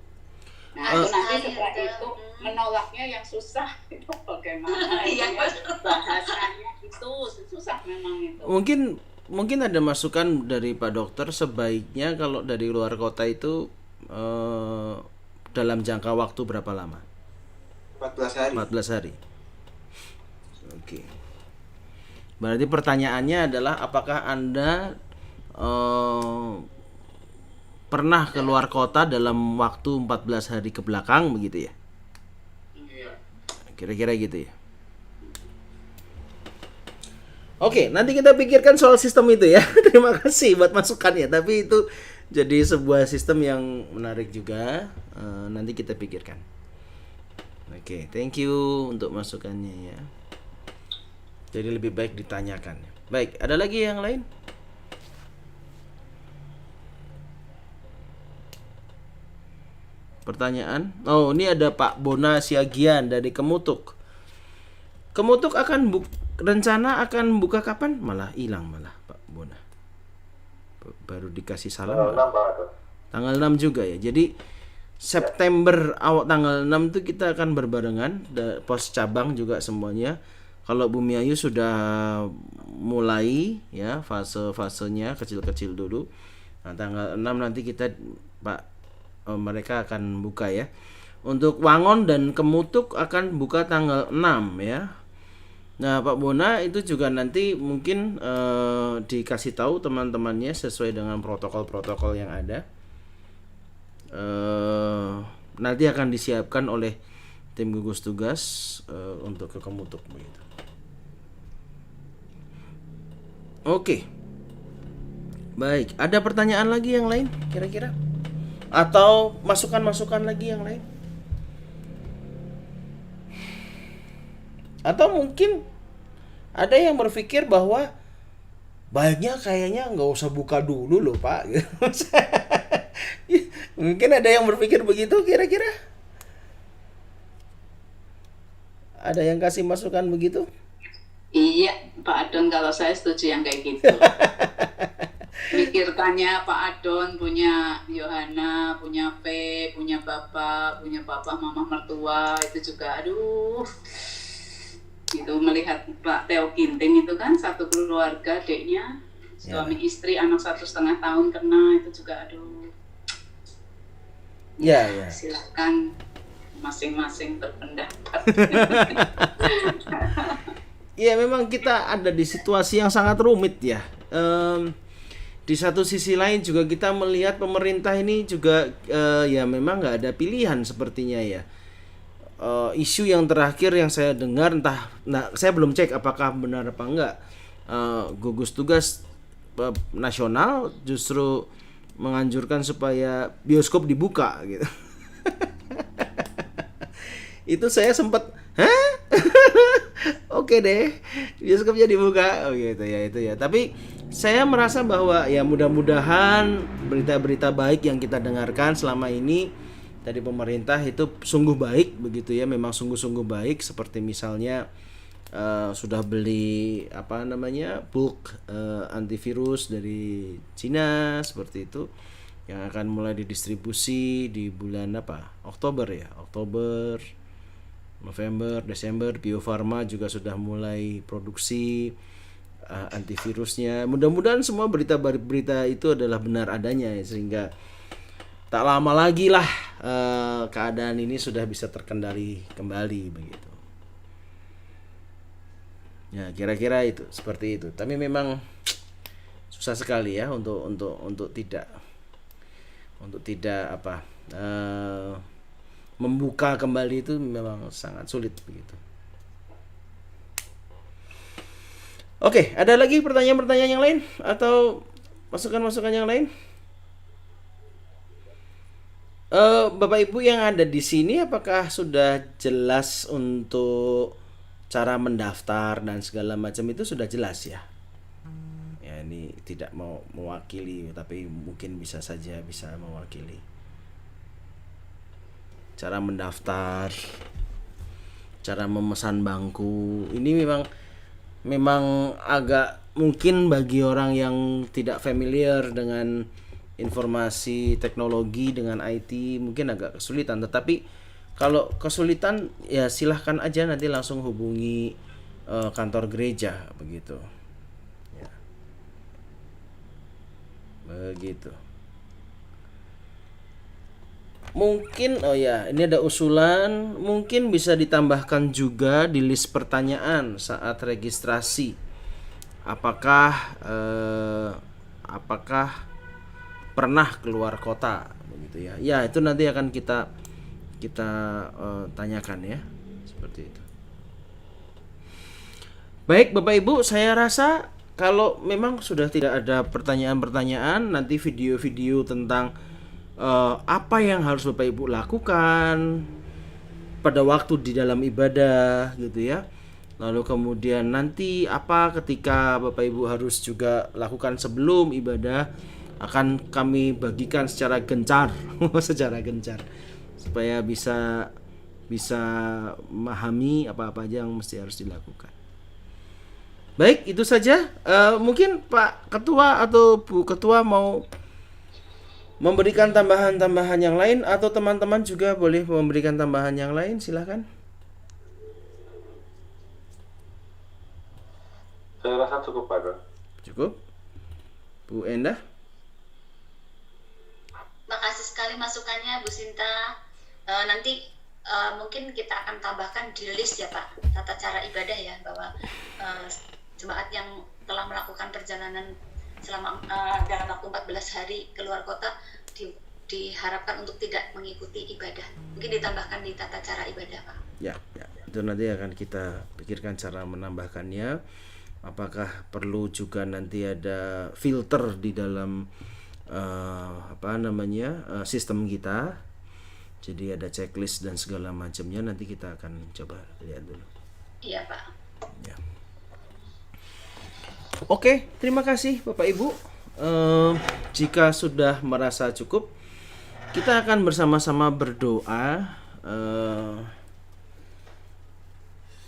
Nah, Oh, itu nanti saya setelah ada. itu menolaknya yang susah itu bagaimana Iya, ya, bahasanya itu susah memang itu. Mungkin ada masukan dari Pak Dokter, sebaiknya kalau dari luar kota itu dalam jangka waktu berapa lama? 14 hari. 14 hari. Oke. Berarti pertanyaannya adalah apakah Anda pernah keluar kota dalam waktu 14 hari ke belakang begitu ya? Iya. Kira-kira gitu ya. Oke, nanti kita pikirkan soal sistem itu ya. Terima kasih buat masukannya. Tapi itu jadi sebuah sistem yang menarik juga. Nanti kita pikirkan. Oke, thank you untuk masukannya ya. Jadi lebih baik ditanyakan. Baik, ada lagi yang lain? Pertanyaan? Oh, ini ada Pak Bona Siagian dari Kemutuk. Kemutuk rencana akan buka kapan? Malah hilang malah Pak Bona. Baru dikasih salam. Tanggal 6 Pak Adon. Tanggal 6 juga ya. Jadi September awal tanggal 6 itu kita akan berbarengan, pos cabang juga semuanya. Kalau Bumi Ayu sudah mulai ya fase-fasenya kecil-kecil dulu. Nah, tanggal 6 nanti kita mereka akan buka ya. Untuk Wangon dan Kemutuk akan buka tanggal 6 ya. Nah, Pak Bona itu juga nanti mungkin dikasih tahu teman-temannya sesuai dengan protokol-protokol yang ada. Nanti akan disiapkan oleh tim gugus tugas untuk ke Kemutuk begitu. Oke. Baik, ada pertanyaan lagi yang lain kira-kira? Atau masukan-masukan lagi yang lain? Atau mungkin ada yang berpikir bahwa baiknya kayaknya nggak usah buka dulu loh Pak. Mungkin ada yang berpikir begitu kira-kira? Ada yang kasih masukan begitu? Iya, Pak Adon, kalau saya setuju yang kayak gitu. Mikirkannya Pak Adon punya Yohana, punya P, punya bapak mama mertua, itu juga aduh. Gitu melihat Pak Theo Ginting itu kan satu keluarga, adiknya, suami istri, anak 1,5 tahun kena, itu juga aduh. Ya. Silakan masing-masing berpendapat. Ya memang kita ada di situasi yang sangat rumit ya. Di satu sisi lain juga kita melihat pemerintah ini juga ya memang nggak ada pilihan sepertinya ya. Isu yang terakhir yang saya dengar saya belum cek apakah benar apa enggak, gugus tugas nasional justru menganjurkan supaya bioskop dibuka gitu. Itu saya sempat oke deh, bioskopnya dibuka gitu ya itu ya. Tapi saya merasa bahwa ya mudah-mudahan berita-berita baik yang kita dengarkan selama ini dari pemerintah itu sungguh baik begitu ya, memang sungguh-sungguh baik, seperti misalnya sudah beli bulk antivirus dari Cina seperti itu yang akan mulai didistribusi di bulan Oktober, November, Desember. Bio Farma juga sudah mulai produksi antivirusnya. Mudah-mudahan semua berita-berita itu adalah benar adanya ya, sehingga tak lama lagi lah keadaan ini sudah bisa terkendali kembali begitu. Ya kira-kira itu seperti itu. Tapi memang susah sekali ya untuk tidak membuka kembali, itu memang sangat sulit begitu. Oke, ada lagi pertanyaan-pertanyaan yang lain atau masukan-masukan yang lain? Bapak Ibu yang ada di sini, apakah sudah jelas untuk cara mendaftar dan segala macam itu sudah jelas ya. Ya ini tidak mau mewakili, tapi mungkin bisa saja bisa mewakili. Cara mendaftar, cara memesan bangku, ini memang agak mungkin bagi orang yang tidak familiar dengan informasi teknologi, dengan IT mungkin agak kesulitan. Tetapi kalau kesulitan ya silahkan aja nanti langsung hubungi kantor gereja begitu. Ya. Begitu. Mungkin ini ada usulan, mungkin bisa ditambahkan juga di list pertanyaan saat registrasi. Apakah pernah keluar kota begitu ya. Ya, itu nanti akan kita tanyakan ya. Seperti itu. Baik Bapak Ibu, saya rasa kalau memang sudah tidak ada pertanyaan-pertanyaan, nanti video-video tentang apa yang harus Bapak Ibu lakukan pada waktu di dalam ibadah gitu ya. Lalu kemudian nanti apa ketika Bapak Ibu harus juga lakukan sebelum ibadah akan kami bagikan secara gencar supaya bisa memahami apa-apa aja yang mesti harus dilakukan. Baik, itu saja. Mungkin Pak Ketua atau Bu Ketua mau memberikan tambahan-tambahan yang lain, atau teman-teman juga boleh memberikan tambahan yang lain, silakan. Saya rasa cukup, Pak. Cukup. Bu Endah. Makasih sekali masukannya Bu Sinta. Nanti mungkin kita akan tambahkan di list ya Pak, tata cara ibadah ya, bahwa jemaat yang telah melakukan perjalanan selama dalam waktu 14 hari keluar kota diharapkan untuk tidak mengikuti ibadah. Mungkin ditambahkan di tata cara ibadah Pak. Ya, itu nanti akan kita pikirkan cara menambahkannya. Apakah perlu juga nanti ada filter di dalam sistem kita. Jadi ada checklist dan segala macamnya, nanti kita akan coba lihat dulu. Iya Pak. Ya. Oke, terima kasih Bapak Ibu. Jika sudah merasa cukup, kita akan bersama-sama berdoa.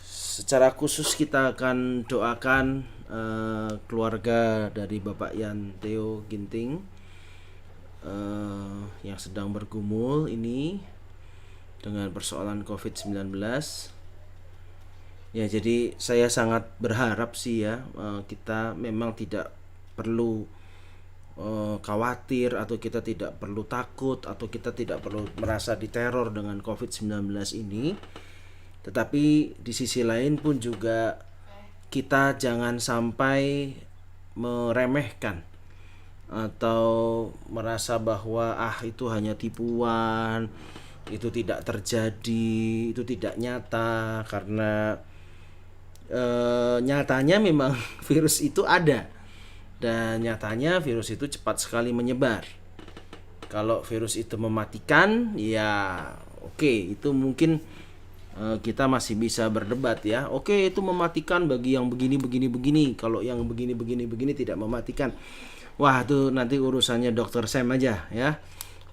Secara khusus kita akan doakan keluarga dari Bapak Yan Theo Ginting yang sedang bergumul ini dengan persoalan COVID-19. Ya, jadi saya sangat berharap sih ya, kita memang tidak perlu khawatir, atau kita tidak perlu takut, atau kita tidak perlu merasa diteror dengan COVID-19 ini. Tetapi di sisi lain pun juga kita jangan sampai meremehkan atau merasa bahwa itu hanya tipuan, itu tidak terjadi, itu tidak nyata, karena nyatanya memang virus itu ada, dan nyatanya virus itu cepat sekali menyebar. Kalau virus itu mematikan, ya oke, itu mungkin kita masih bisa berdebat ya. Oke, itu mematikan bagi yang begini. Kalau yang begini tidak mematikan, wah itu nanti urusannya Dr. Sam aja ya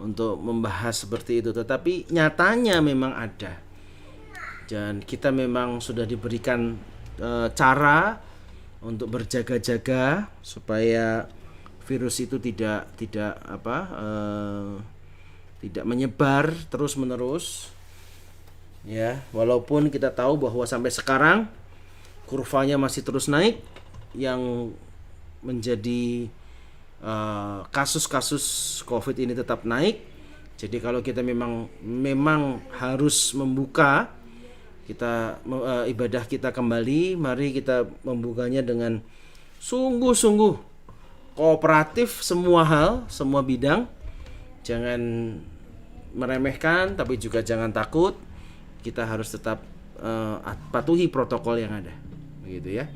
untuk membahas seperti itu. Tetapi nyatanya memang ada, dan kita memang sudah diberikan cara untuk berjaga-jaga supaya virus itu tidak menyebar terus-menerus. Ya, walaupun kita tahu bahwa sampai sekarang kurvanya masih terus naik, yang menjadi kasus-kasus COVID ini tetap naik. Jadi kalau kita memang harus membuka ibadah kita kembali, mari kita membukanya dengan sungguh-sungguh kooperatif, semua hal, semua bidang. Jangan meremehkan, tapi juga jangan takut. Kita harus tetap patuhi protokol yang ada, begitu ya.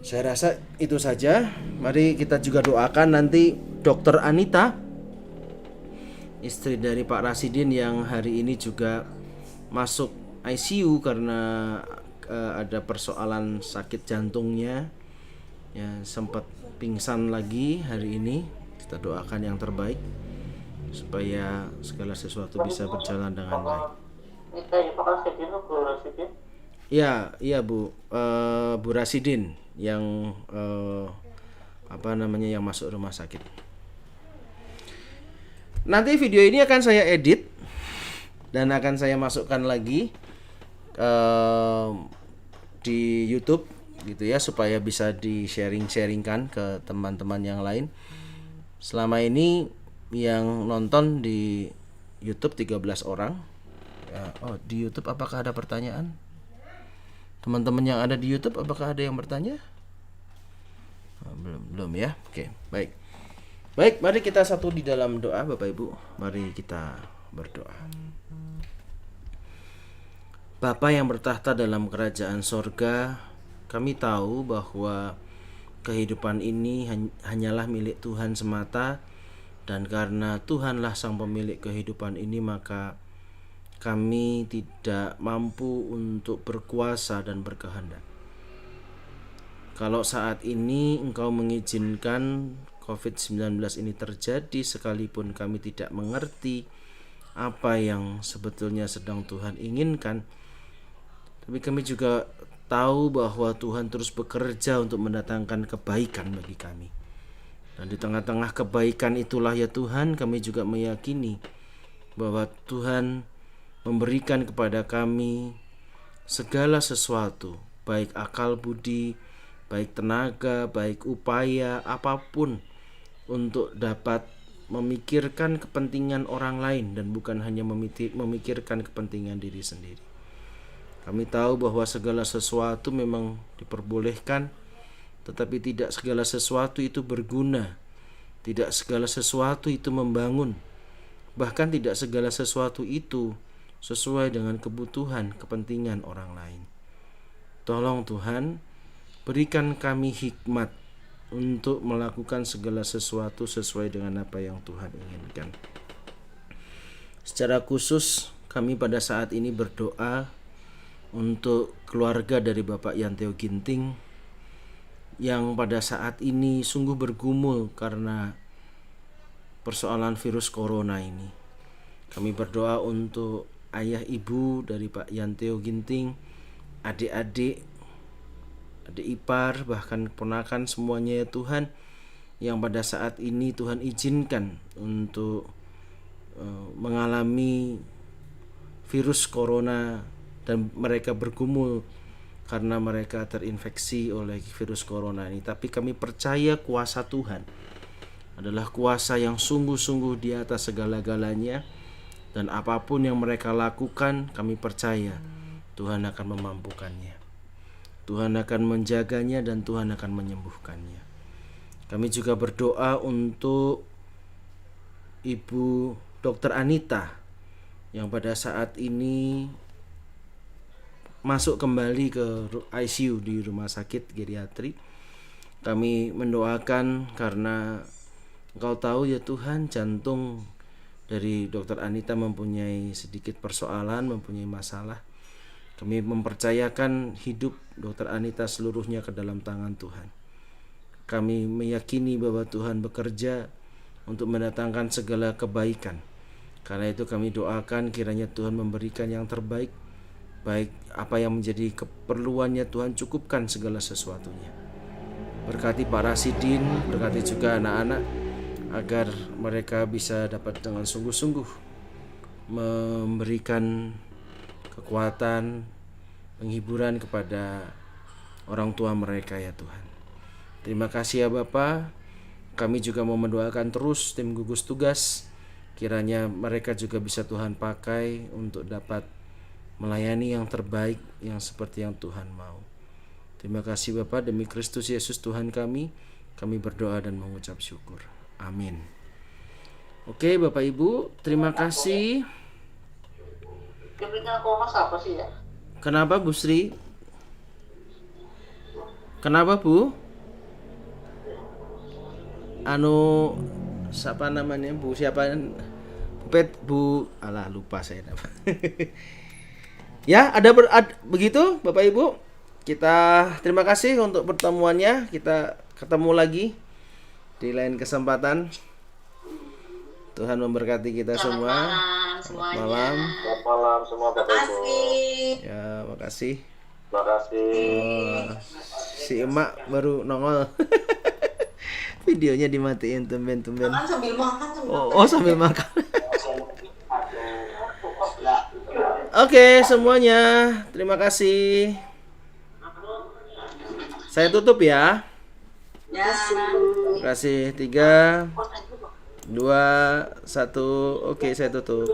Saya rasa itu saja. Mari kita juga doakan nanti Dr. Anita, istri dari Pak Rasidin, yang hari ini juga masuk ICU karena ada persoalan sakit jantungnya, ya sempat pingsan lagi hari ini. Kita doakan yang terbaik supaya segala sesuatu bisa berjalan dengan baik. Iya Bu, Bu Rasidin yang yang masuk rumah sakit. Nanti video ini akan saya edit dan akan saya masukkan lagi di YouTube gitu ya, supaya bisa di-sharingkan ke teman-teman yang lain. Selama ini yang nonton di YouTube 13 orang. Ya, di YouTube apakah ada pertanyaan? Teman-teman yang ada di YouTube apakah ada yang bertanya? Belum ya. Oke, baik. Baik, mari kita satu di dalam doa Bapak Ibu. Mari kita berdoa. Bapa yang bertahta dalam kerajaan sorga, kami tahu bahwa kehidupan ini hanyalah milik Tuhan semata, dan karena Tuhanlah sang pemilik kehidupan ini, maka kami tidak mampu untuk berkuasa dan berkehendak. Kalau saat ini Engkau mengizinkan COVID-19 ini terjadi, sekalipun kami tidak mengerti apa yang sebetulnya sedang Tuhan inginkan, tapi kami juga tahu bahwa Tuhan terus bekerja untuk mendatangkan kebaikan bagi kami. Dan di tengah-tengah kebaikan itulah ya Tuhan, kami juga meyakini bahwa Tuhan memberikan kepada kami segala sesuatu, baik akal budi, baik tenaga, baik upaya, apapun, untuk dapat memikirkan kepentingan orang lain dan bukan hanya memikirkan kepentingan diri sendiri. Kami tahu bahwa segala sesuatu memang diperbolehkan, tetapi tidak segala sesuatu itu berguna, tidak segala sesuatu itu membangun, bahkan tidak segala sesuatu itu sesuai dengan kebutuhan kepentingan orang lain. Tolong Tuhan, berikan kami hikmat untuk melakukan segala sesuatu sesuai dengan apa yang Tuhan inginkan. Secara khusus kami pada saat ini berdoa untuk keluarga dari Bapak Yanteo Ginting yang pada saat ini sungguh bergumul karena persoalan virus corona ini. Kami berdoa untuk ayah ibu dari Pak Yanteo Ginting, adik-adik, adik ipar, bahkan keponakan semuanya ya Tuhan, yang pada saat ini Tuhan izinkan untuk mengalami virus corona dan mereka bergumul karena mereka terinfeksi oleh virus corona ini. Tapi kami percaya kuasa Tuhan adalah kuasa yang sungguh-sungguh di atas segala-galanya, dan apapun yang mereka lakukan kami percaya Tuhan akan memampukannya. Tuhan akan menjaganya dan Tuhan akan menyembuhkannya. Kami juga berdoa untuk Ibu Dr. Anita yang pada saat ini masuk kembali ke ICU di rumah sakit geriatri. Kami mendoakan karena Engkau tahu ya Tuhan, jantung dari Dr. Anita mempunyai sedikit persoalan, mempunyai masalah. Kami mempercayakan hidup Dr. Anita seluruhnya ke dalam tangan Tuhan. Kami meyakini bahwa Tuhan bekerja untuk mendatangkan segala kebaikan. Karena itu kami doakan kiranya Tuhan memberikan yang terbaik, baik apa yang menjadi keperluannya Tuhan cukupkan segala sesuatunya. Berkati Pak Rasidin, berkati juga anak-anak, agar mereka bisa dapat dengan sungguh-sungguh memberikan kekuatan, penghiburan kepada orang tua mereka ya Tuhan. Terima kasih ya Bapa. Kami juga mau mendoakan terus tim gugus tugas, kiranya mereka juga bisa Tuhan pakai untuk dapat melayani yang terbaik, yang seperti yang Tuhan mau. Terima kasih Bapa, demi Kristus Yesus Tuhan kami berdoa dan mengucap syukur. Amin. Oke Bapak Ibu, terima kasih. Kepikiran Komnas apa sih ya? Kenapa Bu Sri? Kenapa Bu? Siapa namanya Bu? Siapa? Bu Pet, Bu. Alah lupa saya nama. Ya, begitu Bapak Ibu. Kita terima kasih untuk pertemuannya. Kita ketemu lagi di lain kesempatan. Tuhan memberkati kita Selamat semua. malam semuanya. Malam. Selamat malam semua Bapak Ibu. Makasih. Ya, makasih. Terima kasih. Oh, si emak baru nongol. Videonya dimatiin tumben-tumben. Makan sambil makan Oh, sambil makan. Oke, semuanya. Terima kasih. Saya tutup ya. Ya. Terima kasih. 3 2 1. Oke, saya tutup.